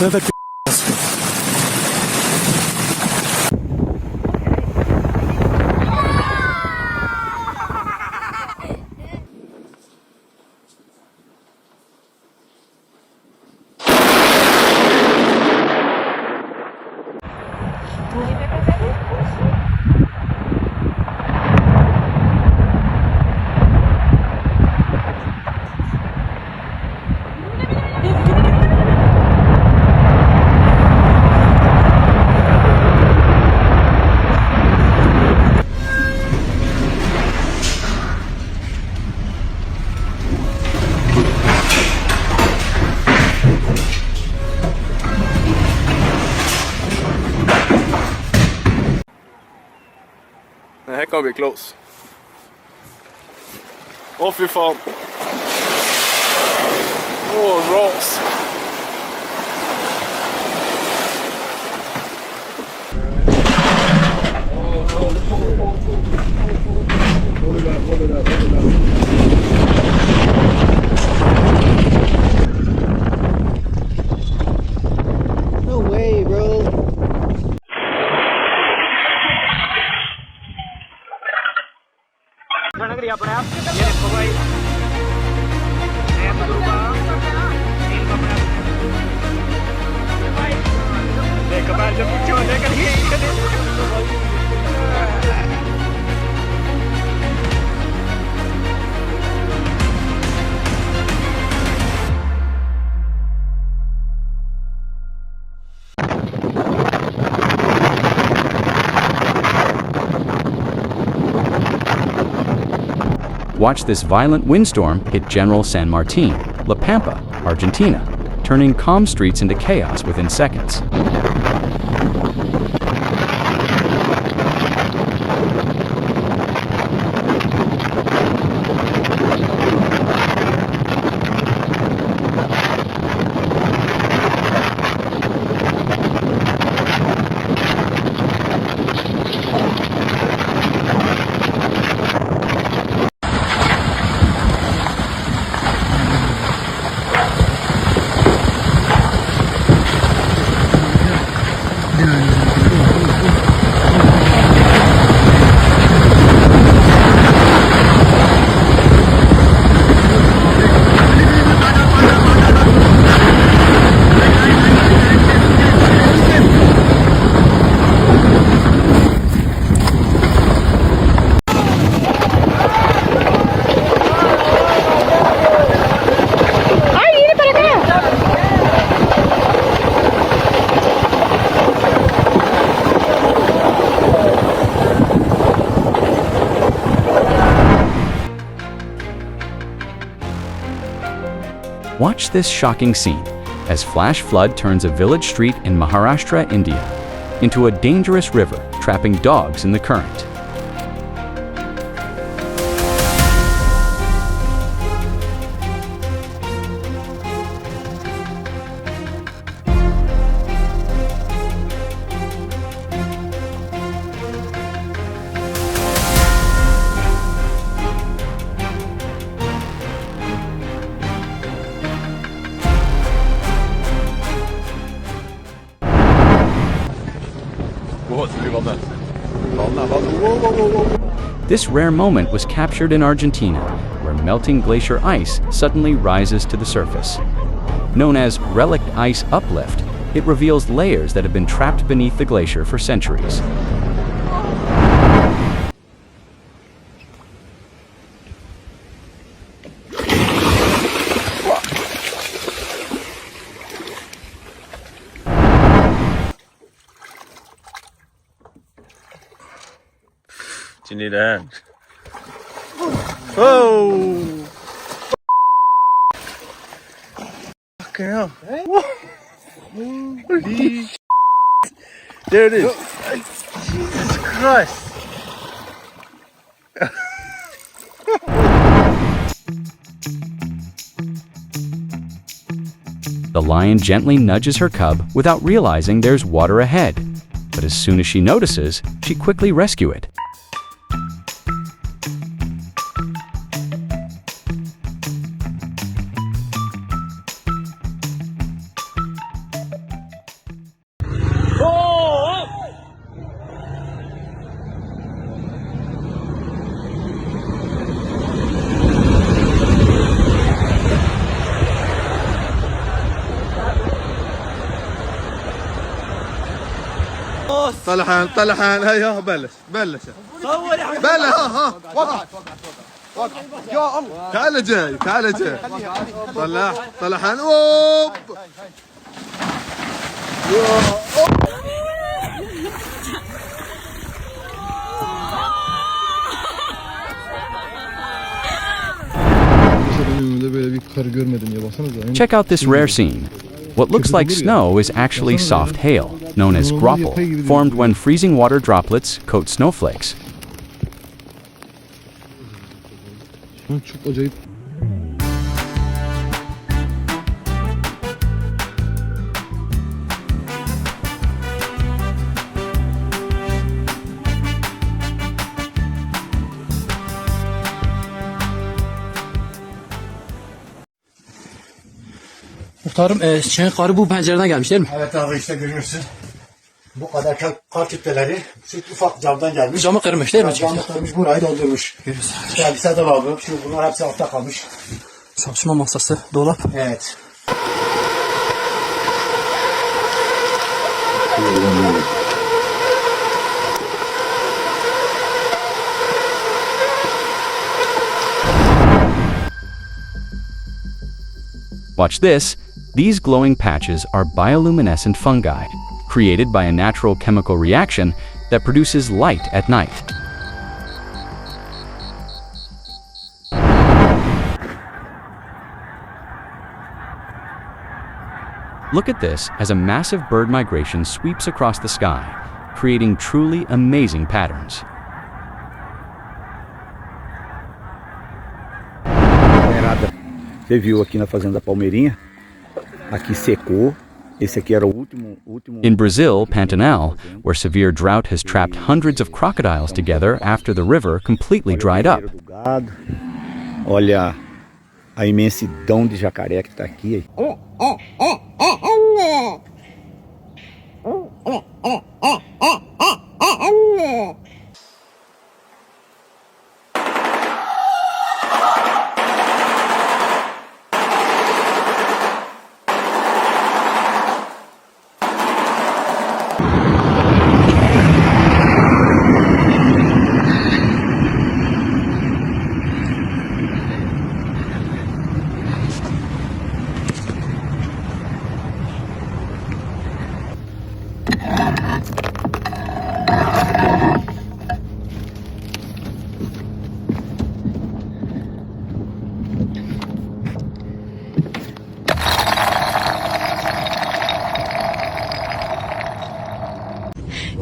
perfect. The heck gonna be close. Åh fy fan. Åh, ras. No way, bro. Watch this violent windstorm hit General San Martin, La Pampa, Argentina, turning calm streets into chaos within seconds. Watch this shocking scene as flash flood turns a village street in Maharashtra, India, into a dangerous river, trapping dogs in the current. This rare moment was captured in Argentina, where melting glacier ice suddenly rises to the surface. Known as relict ice uplift, it reveals layers that have been trapped beneath the glacier for centuries. Do you need a hand? Oh! Fucking hell. Holy there it is. Jesus Christ. The lion gently nudges her cub without realizing there's water ahead. But as soon as she notices, she quickly rescues it. طلحان طلحان هيا بلش بلش ها وقع يا الله تعال جاي تعال جاي طلحان اوب Check out this rare scene. What looks like snow is actually soft hail, known as graupel, formed when freezing water droplets coat snowflakes. Çok acayip. Muhtarım, şeyin karı bu pencereden gelmiş değil mi? Evet abi işte görüyorsun. Bu kadar kar kütleleri şu ufak camdan gelmiş. Camı kırmış değil mi? Camı kırmış burayı doldurmuş. Görüyorsun. Kendisi de abi. Şu bunlar hepsi altta kalmış. Çalışma masası, dolap. Evet. Watch this. These glowing patches are bioluminescent fungi, created by a natural chemical reaction that produces light at night. Look at this as a massive bird migration sweeps across the sky, creating truly amazing patterns. Você viu aqui na fazenda Palmeirinha? Aqui secou. Esse aqui era o último. In Brazil, Pantanal, where severe drought has trapped hundreds of crocodiles together after the river completely dried up. Olha a imensidão de jacaré que está aqui.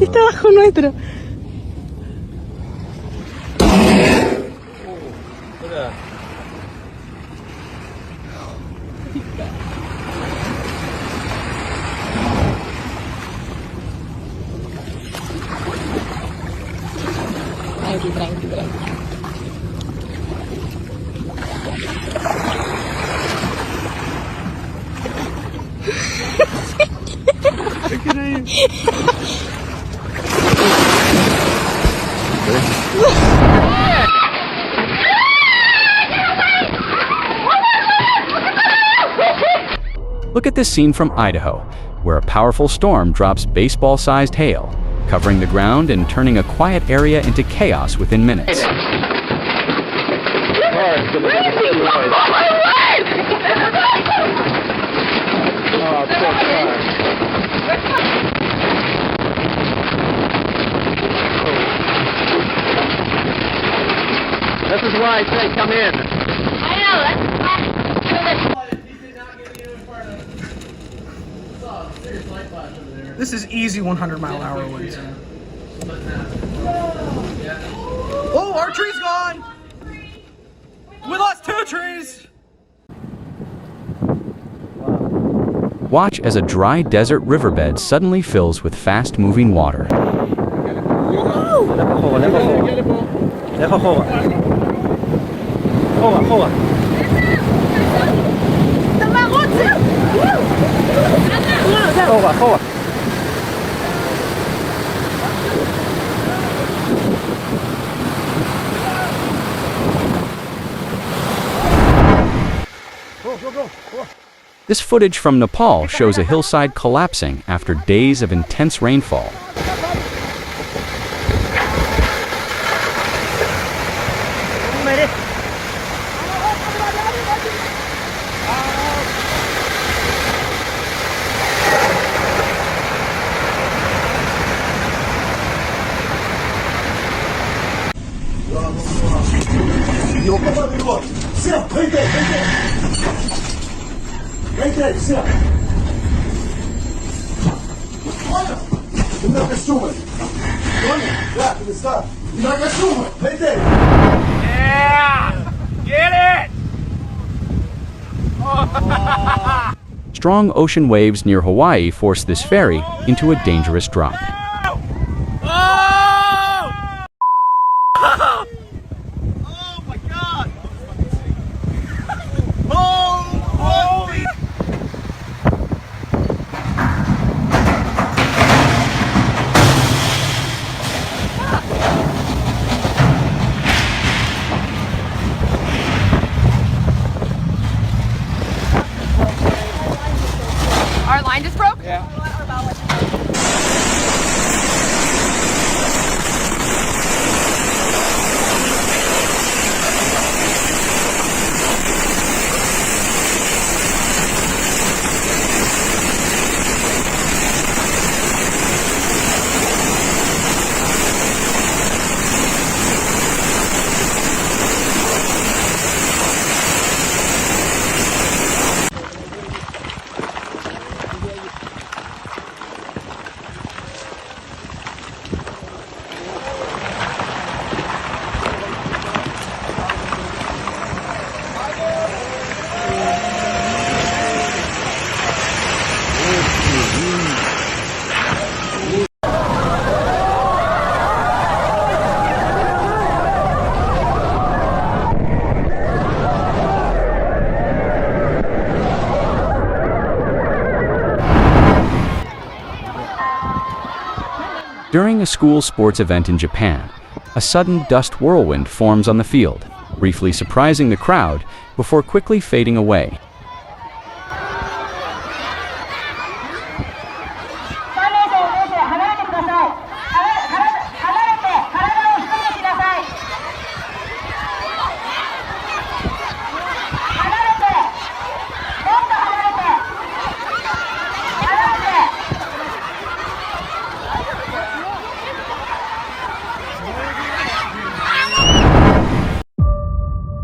Está bajo nuestro. Tranqui. Look at this scene from Idaho, where a powerful storm drops baseball-sized hail, covering the ground and turning a quiet area into chaos within minutes. This is why I say come in. I know, This is easy 100-mile-an-hour winds. Oh, our tree's gone! We lost 2 trees! Watch as a dry desert riverbed suddenly fills with fast-moving water. This footage from Nepal shows a hillside collapsing after days of intense rainfall. Sit, right there, right there. Right there, sit. You're not gonna shoot it. Yeah, to the start. You're not gonna shoot it. Right there. Strong ocean waves near Hawaii force this ferry into a dangerous drop. Our line just broke? Yeah. During a school sports event in Japan, a sudden dust whirlwind forms on the field, briefly surprising the crowd before quickly fading away.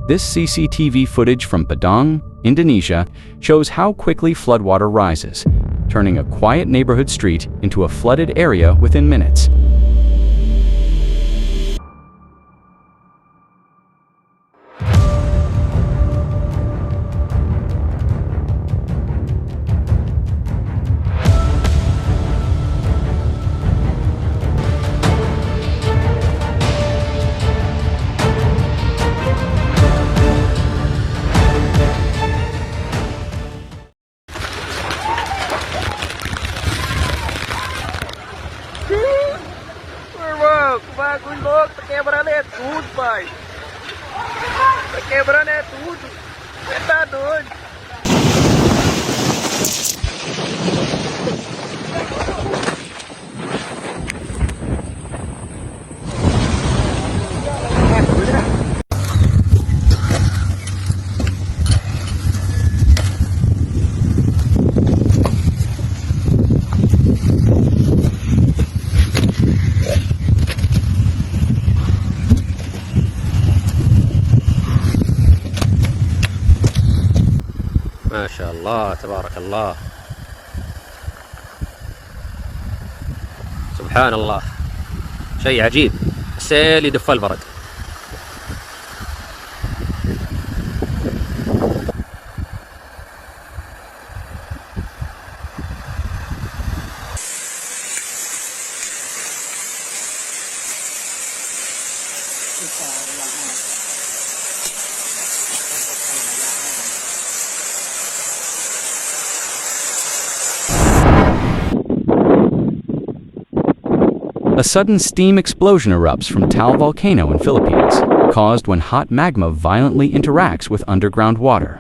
This CCTV footage from Padang, Indonesia, shows how quickly floodwater rises, turning a quiet neighborhood street into a flooded area within minutes. ما شاء الله تبارك الله سبحان الله شيء عجيب سيل يدف البرد. A sudden steam explosion erupts from Tal volcano in Philippines, caused when hot magma violently interacts with underground water.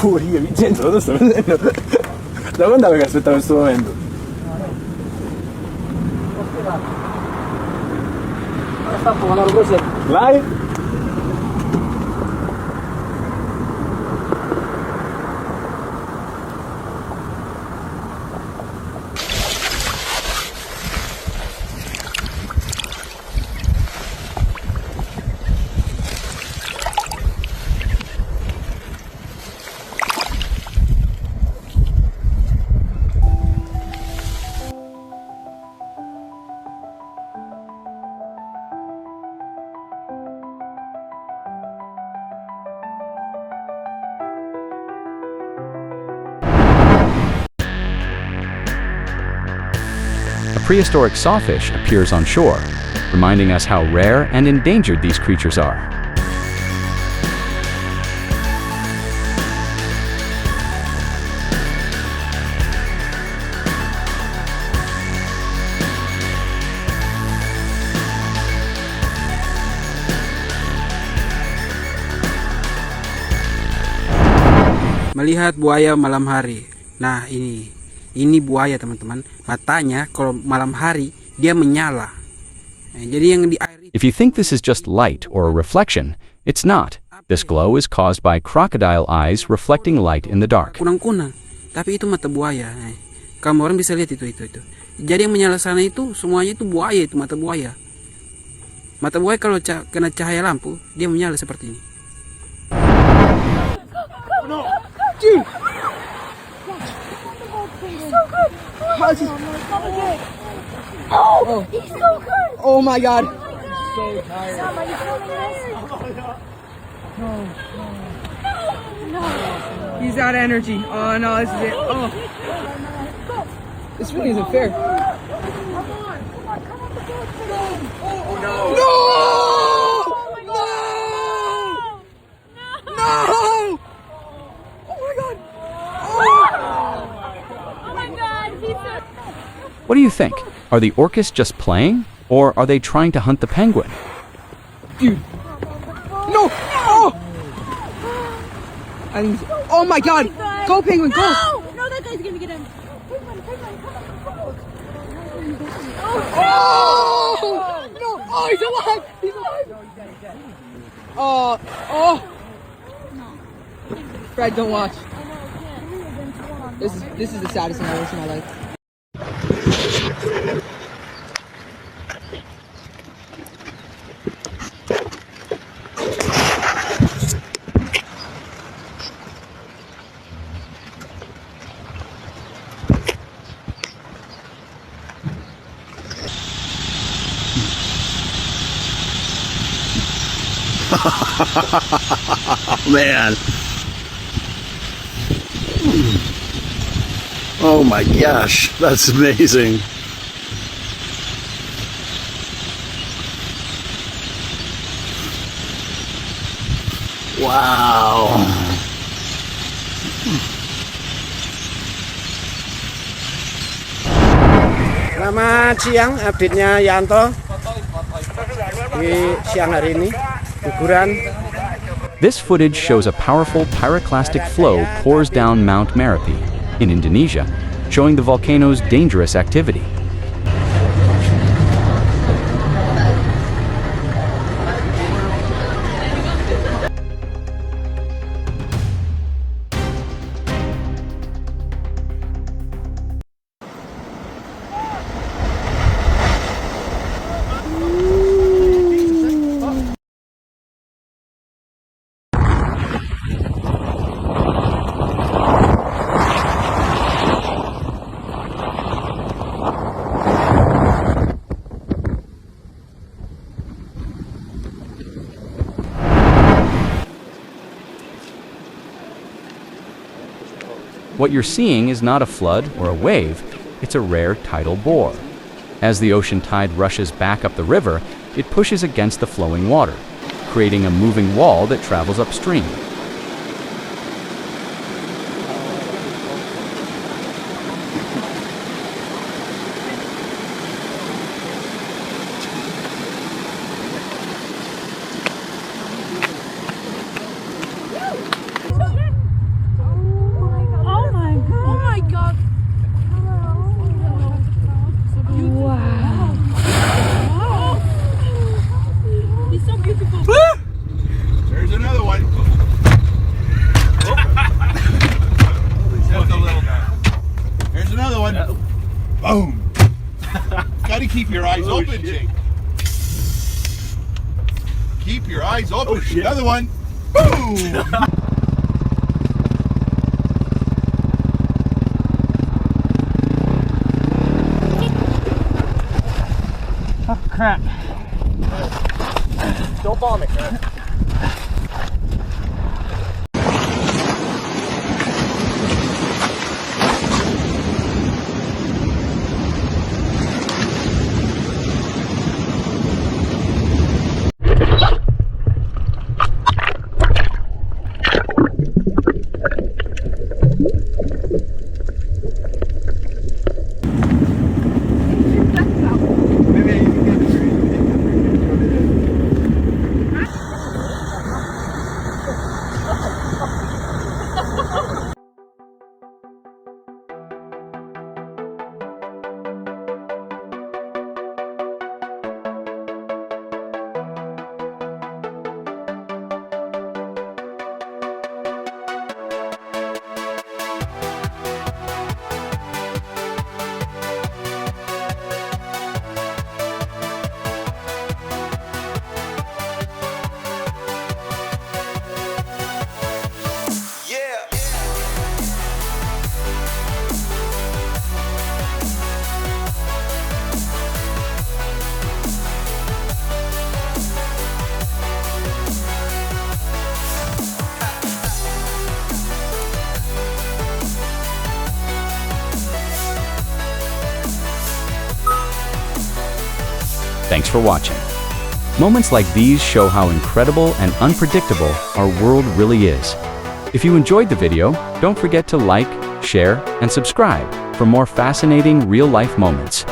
furia, Vincenzo, cosa sto vedendo? Da quando avevo aspettato questo momento? Vai! A prehistoric sawfish appears on shore, reminding us how rare and endangered these creatures are. Melihat buaya malam hari. Nah, ini buaya, teman-teman. Matanya kalau malam hari dia menyala. Nah, jadi yang di air If you think this is just light or a reflection, it's not. This glow is caused by crocodile eyes reflecting light in the dark. kunang-kunang, tapi itu mata buaya. Nah, kamu orang bisa lihat itu. Jadi yang menyala sana itu semuanya itu buaya, itu mata buaya. Mata buaya kalau kena cahaya lampu, dia menyala seperti ini. Dude! He's so good! How's he? Oh, he's so good! Oh my god! So tired. Sam, are you filming this? No. He's out of energy. Oh no, this is it. Oh. This really isn't fair. Come on, come on the boat for him. Oh no! No! No! No! Oh my god! Oh my god, he's so... What do you think? Are the orcas just playing, or are they trying to hunt the penguin? Dude! No! Oh! I think. Oh my god! Go penguin, go! No, that guy's gonna get him. Penguin, come on. Oh! No! Oh, he's alive! He's alive! Oh! Fred, don't watch. This is the saddest thing I've ever seen in my life. Man. Oh my gosh, that's amazing. Wow. Selamat siang, update-nya Yanto di siang hari ini, guguran. This footage shows a powerful pyroclastic flow pours down Mount Merapi in Indonesia, showing the volcano's dangerous activity. What you're seeing is not a flood or a wave, it's a rare tidal bore. As the ocean tide rushes back up the river, it pushes against the flowing water, creating a moving wall that travels upstream. gotta keep your eyes open, Jake. Keep your eyes open. Another one. Boom! Oh, crap. Don't vomit, man. Thanks for watching. Moments like these show how incredible and unpredictable our world really is. If you enjoyed the video, don't forget to like, share, and subscribe for more fascinating real-life moments.